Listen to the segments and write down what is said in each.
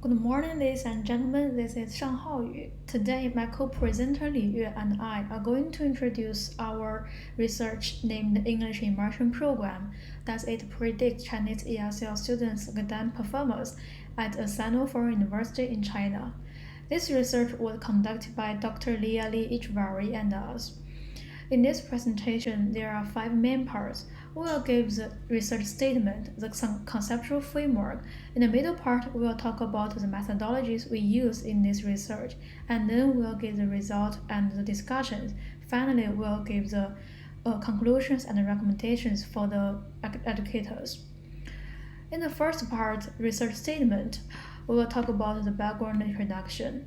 Good morning, ladies and gentlemen. This is Shang Haoyu. Today, my co-presenter Li Yue and I are going to introduce our research named English Immersion Program, that it predicts Chinese ESL students' academic performance at a Sino-foreign university in China. This research was conducted by Dr. Lia Li Ichvari and us. In this presentation, there are 5 main parts. We will give the research statement, the conceptual framework. In the middle part, we will talk about the methodologies we use in this research, and then we'll give the result and the discussions. Finally, we'll give the conclusions and recommendations for the educators. In the first part, research statement, we will talk about the background introduction.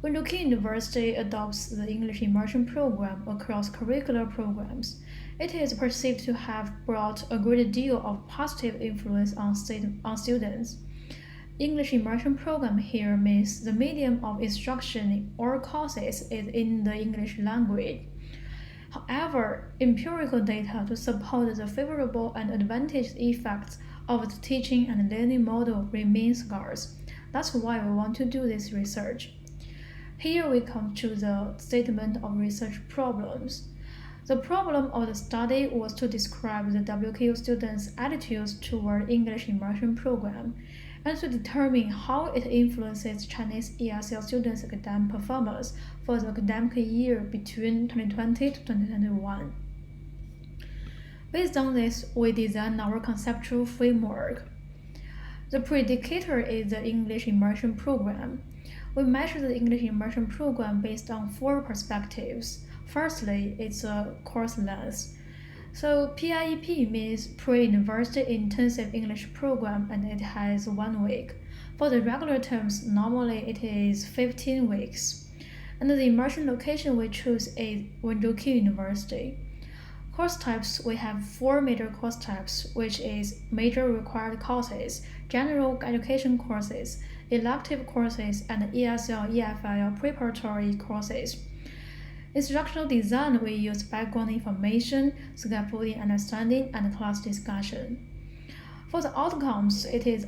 When Wendoki University adopts the English Immersion Program across curricular programs, it is perceived to have brought a great deal of positive influence on students. English Immersion Program here means the medium of instruction in all courses is in the English language. However, empirical data to support the favorable and advantageous effects of the teaching and learning model remain scarce. That's why we want to do this research. Here we come to the statement of research problems. The problem of the study was to describe the WKU students' attitudes toward English immersion program and to determine how it influences Chinese ESL students' academic performance for the academic year between 2020 to 2021. Based on this, we designed our conceptual framework. The predicator is the English immersion program. We measure the English immersion program based on 4 perspectives. Firstly, it's a course length. So PIEP means Pre-University Intensive English Program, and it has 1 week. For the regular terms, normally it is 15 weeks. And the immersion location we choose is Wendoki University. Course types, we have 4 major course types, which is major required courses, general education courses, elective courses, and ESL/EFL preparatory courses. Instructional design, we use background information, scaffolding understanding, and class discussion. For the outcomes, it is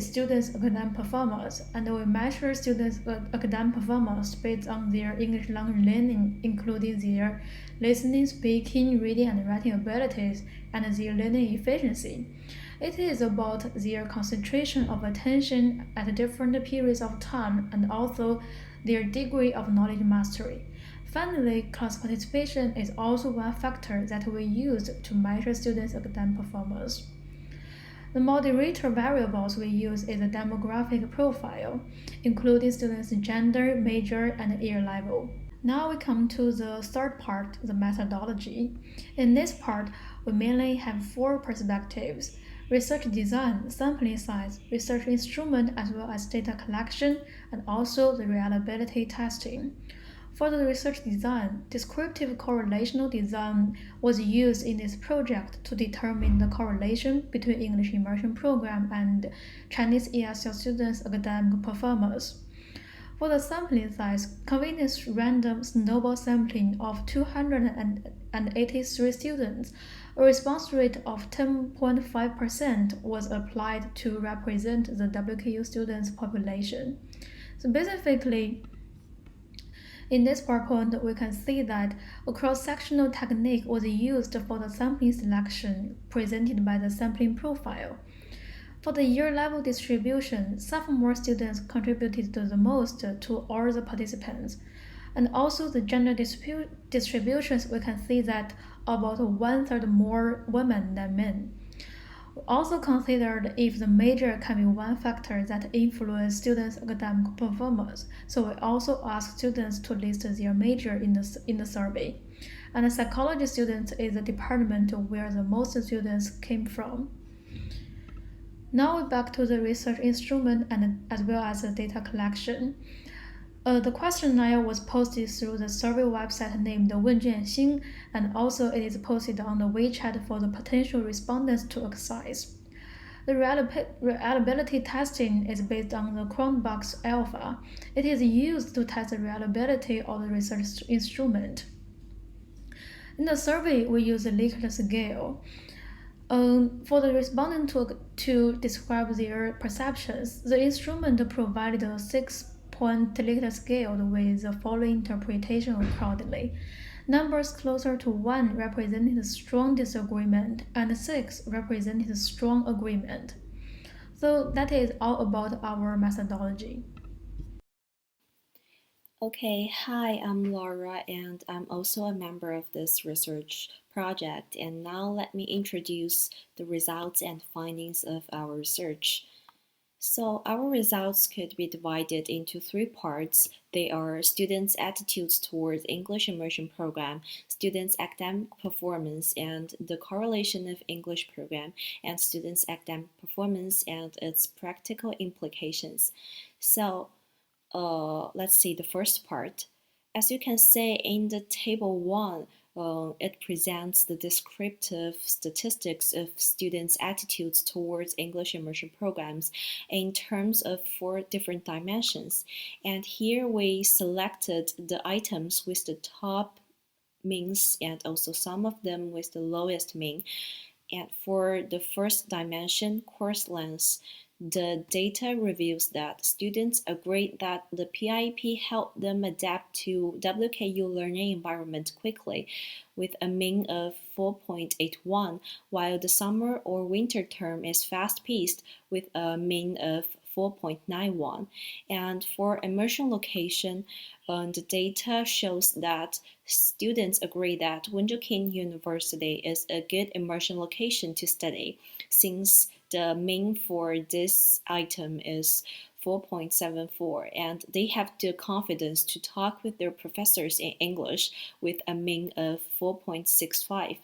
students' academic performance, and we measure students' academic performance based on their English language learning, including their listening, speaking, reading, and writing abilities, and their learning efficiency. It is about their concentration of attention at different periods of time and also their degree of knowledge mastery. Finally, class participation is also one factor that we use to measure students' academic performance. The moderator variables we use is a demographic profile, including students' gender, major, and year level. Now we come to the third part, the methodology. In this part, we mainly have 4 perspectives: research design, sampling size, research instrument, as well as data collection, and also the reliability testing. For the research design, descriptive correlational design was used in this project to determine the correlation between English immersion program and Chinese ESL students' academic performance. For the sampling size, convenience random snowball sampling of 283 students, a response rate of 10.5% was applied to represent the WKU students' population. So basically, in this PowerPoint, we can see that a cross-sectional technique was used for the sampling selection presented by the sampling profile. For the year-level distribution, sophomore students contributed the most to all the participants. And also the gender distributions, we can see that about 1/3 more women than men. We also considered if the major can be one factor that influences students' academic performance, so we also asked students to list their major in the survey. And the psychology student is the department where the most students came from. Now we're back to the research instrument and as well as the data collection. The questionnaire was posted through the survey website named Wenjianxing, and also it is posted on the WeChat for the potential respondents to access. The reliability testing is based on the Chromebox Alpha. It is used to test the reliability of the research instrument. In the survey, we use the Likert scale. For the respondent to describe their perceptions, the instrument provided a 6-point Likert scale with the following interpretation accordingly. Numbers closer to 1 represented strong disagreement, and 6 represented strong agreement. So that is all about our methodology. Okay, hi, I'm Laura, and I'm also a member of this research project. And now let me introduce the results and findings of our research. So, our results could be divided into three parts. They are students' attitudes towards English immersion program, students' academic performance, and the correlation of English program, and students' academic performance and its practical implications. So, let's see the first part. As you can see in the table 1, it presents the descriptive statistics of students' attitudes towards English immersion programs in terms of four different dimensions. And here we selected the items with the top means and also some of them with the lowest mean. And for the first dimension, course length, the data reveals that students agree that the PIP helped them adapt to WKU learning environment quickly, with a mean of 4.81, while the summer or winter term is fast-paced with a mean of 4.91. And for immersion location, the data shows that students agree that Wunderkin University is a good immersion location to study, since the mean for this item is 4.74, and they have the confidence to talk with their professors in English with a mean of 4.65.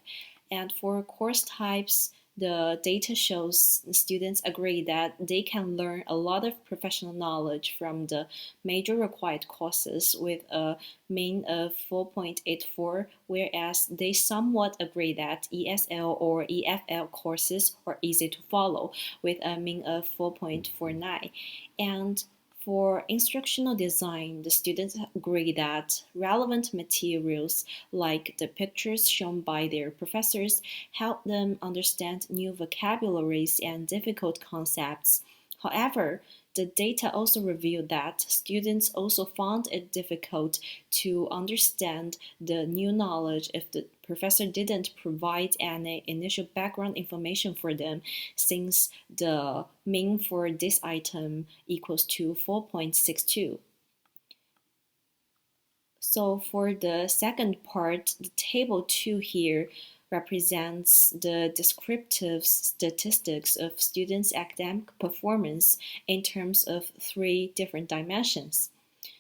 And for course types, the data shows students agree that they can learn a lot of professional knowledge from the major required courses with a mean of 4.84, whereas they somewhat agree that ESL or EFL courses are easy to follow with a mean of 4.49. And for instructional design, the students agree that relevant materials like the pictures shown by their professors help them understand new vocabularies and difficult concepts. However, the data also revealed that students also found it difficult to understand the new knowledge if the professor didn't provide any initial background information for them, since the mean for this item equals to 4.62. So for the second part, the table 2 here represents the descriptive statistics of students' academic performance in terms of three different dimensions.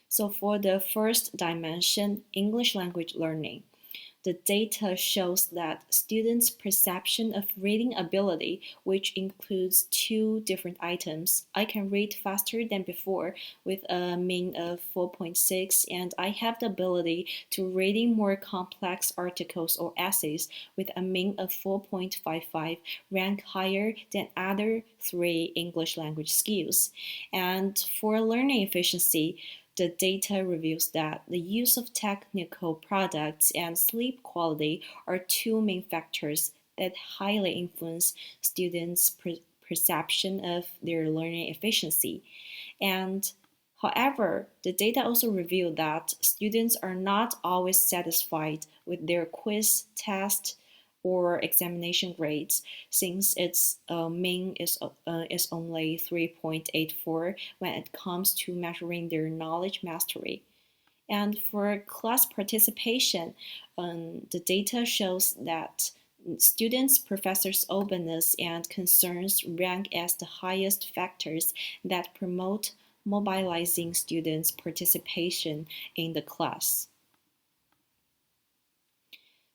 So for the first dimension, English language learning, the data shows that students' perception of reading ability, which includes two different items. I can read faster than before with a mean of 4.6, and I have the ability to reading more complex articles or essays with a mean of 4.55, rank higher than other three English language skills. And for learning efficiency, the data reveals that the use of technical products and sleep quality are two main factors that highly influence students' perception of their learning efficiency. And however, the data also reveal that students are not always satisfied with their quiz, test, or examination grades, since its mean is only 3.84 when it comes to measuring their knowledge mastery. And for class participation, the data shows that students' professors' openness and concerns rank as the highest factors that promote mobilizing students' participation in the class.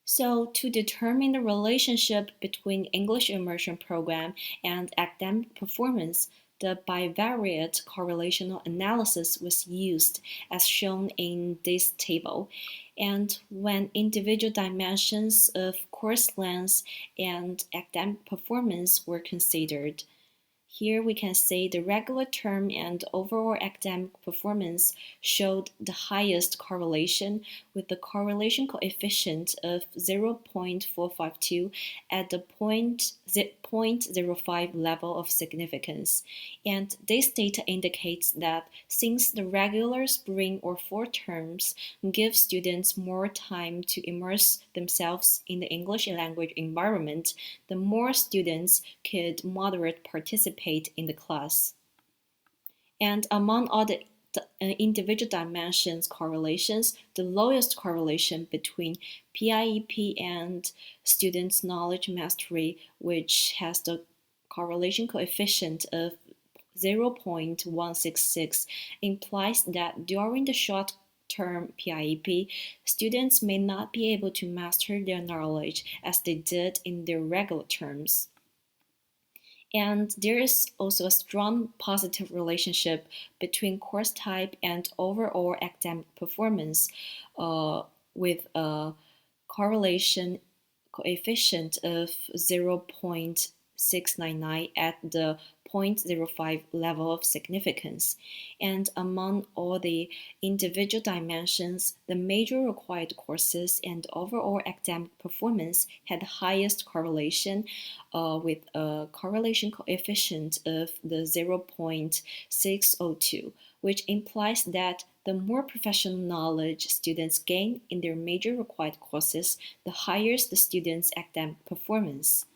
So, to determine the relationship between English immersion program and academic performance, the bivariate correlational analysis was used as shown in this table. And when individual dimensions of course length and academic performance were considered, Here we can say the regular term and overall academic performance showed the highest correlation with the correlation coefficient of 0.452 at the 0.05 level of significance. And this data indicates that since the regular spring or fall terms give students more time to immerse themselves in the English language environment, the more students could moderate participate in the class. And among all the individual dimensions correlations, the lowest correlation between PIEP and students' knowledge mastery, which has the correlation coefficient of 0.166, implies that during the short term PIEP, students may not be able to master their knowledge as they did in their regular terms. And there is also a strong positive relationship between course type and overall academic performance, with a correlation coefficient of 0.699 at the zero point 0.05 level of significance. And among all the individual dimensions, the major required courses and overall academic performance had the highest correlation, with a correlation coefficient of the 0.602, which implies that the more professional knowledge students gain in their major required courses, the higher the students' academic performance.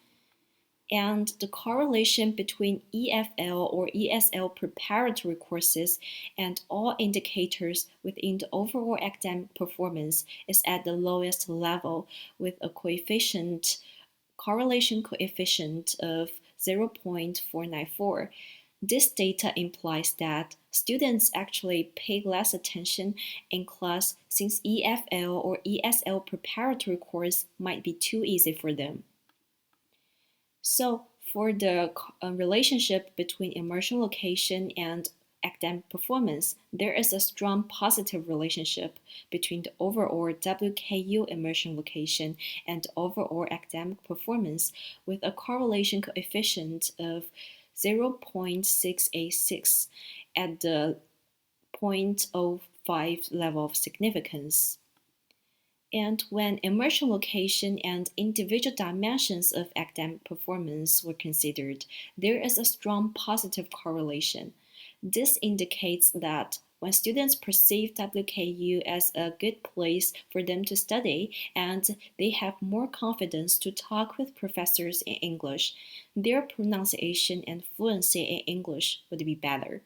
And the correlation between EFL or ESL preparatory courses and all indicators within the overall academic performance is at the lowest level, with a correlation coefficient of 0.494. This data implies that students actually pay less attention in class since EFL or ESL preparatory course might be too easy for them. So for the relationship between immersion location and academic performance, there is a strong positive relationship between the overall WKU immersion location and overall academic performance, with a correlation coefficient of 0.686 at the 0.05 level of significance. And when immersion location and individual dimensions of academic performance were considered, there is a strong positive correlation. This indicates that when students perceive WKU as a good place for them to study and they have more confidence to talk with professors in English, their pronunciation and fluency in English would be better.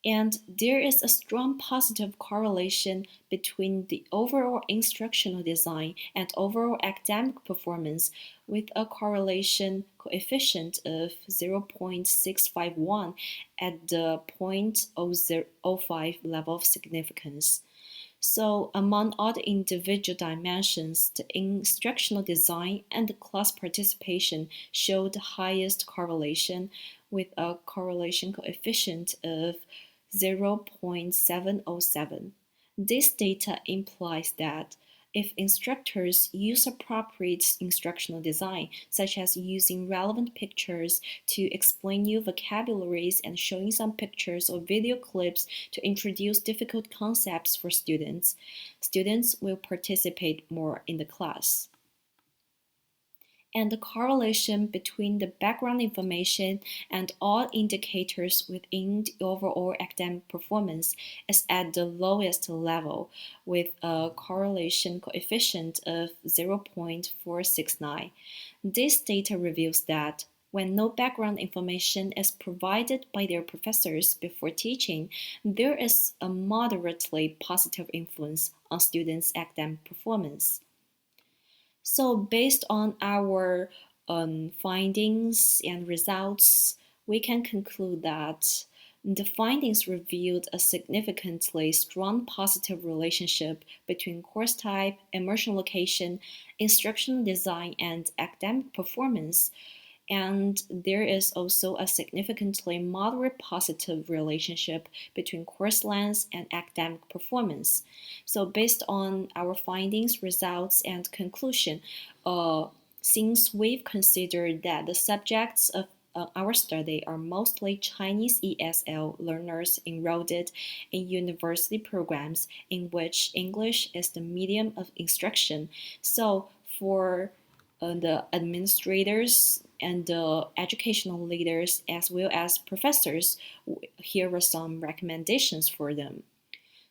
And there is a strong positive correlation between the overall instructional design and overall academic performance, with a correlation coefficient of 0.651 at the 0.005 level of significance. So among all the individual dimensions, the instructional design and the class participation show the highest correlation, with a correlation coefficient of 0.707. This data implies that if instructors use appropriate instructional design, such as using relevant pictures to explain new vocabularies and showing some pictures or video clips to introduce difficult concepts for students, students will participate more in the class. And the correlation between the background information and all indicators within the overall academic performance is at the lowest level, with a correlation coefficient of 0.469. This data reveals that when no background information is provided by their professors before teaching, there is a moderately positive influence on students' academic performance. So based on our findings and results, we can conclude that the findings revealed a significantly strong positive relationship between course type, immersion location, instructional design, and academic performance. And there is also a significantly moderate positive relationship between course length and academic performance. So based on our findings, results, and conclusion, since we've considered that the subjects of our study are mostly Chinese ESL learners enrolled in university programs in which English is the medium of instruction. So for the administrators and the educational leaders as well as professors, here are some recommendations for them.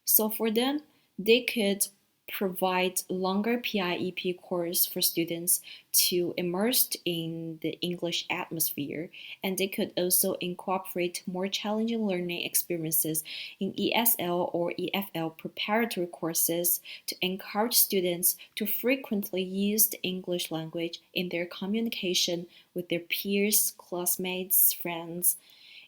So for them, they could provide longer PIEP course for students to immerse in the English atmosphere, and they could also incorporate more challenging learning experiences in ESL or EFL preparatory courses to encourage students to frequently use the English language in their communication with their peers, classmates, friends,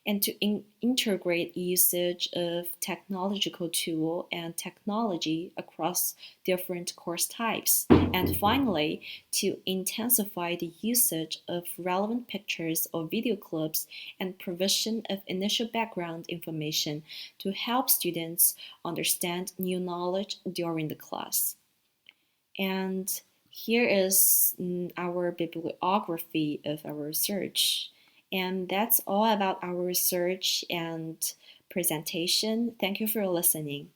and to integrate usage of technological tool and technology across different course types. And finally, to intensify the usage of relevant pictures or video clips and provision of initial background information to help students understand new knowledge during the class. And here is our bibliography of our research. And that's all about our research and presentation. Thank you for listening.